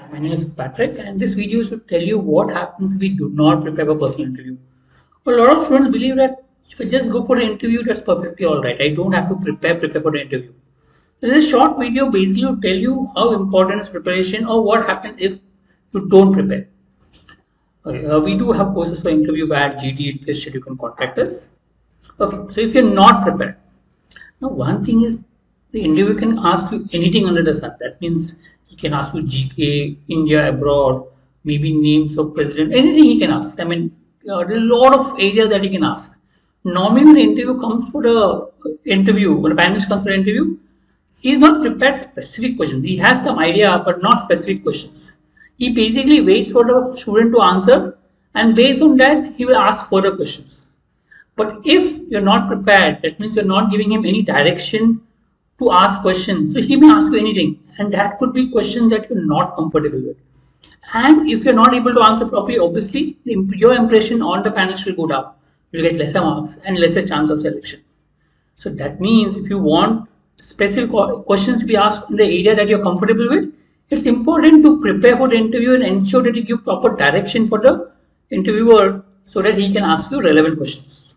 My name is Patrick, and this video should tell you what happens if we do not prepare for personal interview. A lot of students believe that if I just go for an interview, that's perfectly all right. I don't have to prepare for the interview. So this short video basically will tell you how important is preparation or what happens if you don't prepare. Okay, we do have courses for interview via GT. Interested, you can contact us. Okay, so if you're not prepared, now, one thing is the interview can ask you anything under the sun. That means he can ask you GK, India, abroad, maybe names of president, anything he can ask. I mean, there are a lot of areas that he can ask. Normally, when the interview comes for the interview, when a panelist comes for an interview, he is not prepared specific questions. He has some idea, but not specific questions. He basically waits for the student to answer, and based on that, he will ask further questions. But if you're not prepared, that means you're not giving him any direction to ask questions. So he may ask you anything, and that could be questions that you're not comfortable with. And if you're not able to answer properly, obviously your impression on the panelist will go down. You'll get lesser marks and lesser chance of selection. So that means if you want specific questions to be asked in the area that you're comfortable with, it's important to prepare for the interview and ensure that you give proper direction for the interviewer so that he can ask you relevant questions.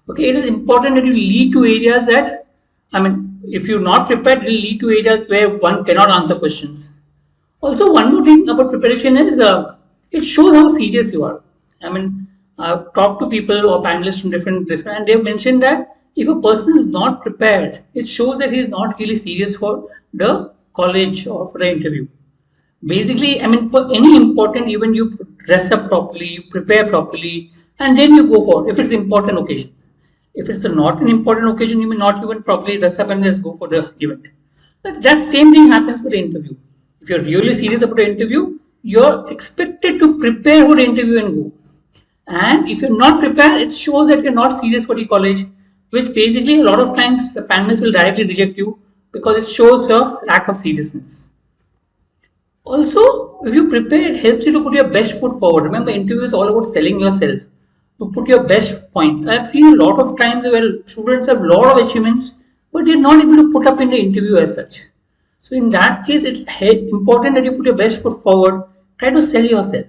Okay, it is important that you lead to areas that, if you're not prepared, it will lead to areas where one cannot answer questions. Also, one more thing about preparation is it shows how serious you are. I've talked to people or panelists from different and they've mentioned that if a person is not prepared, it shows that he is not really serious for the college or for the interview. Basically, for any important event, you dress up properly, you prepare properly, and then you go for if it's an important occasion. If it's not an important occasion, you may not even properly dress up and just go for the event. But that same thing happens for the interview. If you're really serious about the interview, you're expected to prepare for the interview and go. And if you're not prepared, it shows that you're not serious for the college, which basically a lot of times the panelists will directly reject you because it shows your lack of seriousness. Also, if you prepare, it helps you to put your best foot forward. Remember, interview is all about selling yourself. To put your best points. I have seen a lot of times where students have a lot of achievements, but they're not able to put up in the interview as such. So in that case, it's important that you put your best foot forward, try to sell yourself.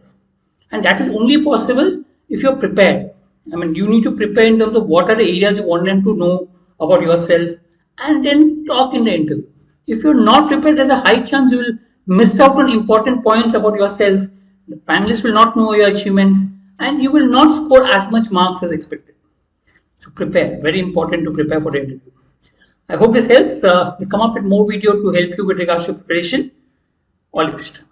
And that is only possible if you're prepared. You need to prepare in terms of what are the areas you want them to know about yourself and then talk in the interview. If you're not prepared, there's a high chance you will miss out on important points about yourself. The panelists will not know your achievements and you will not score as much marks as expected. So prepare, very important to prepare for the interview. I hope this helps. We'll come up with more video to help you with regards to preparation. All the best.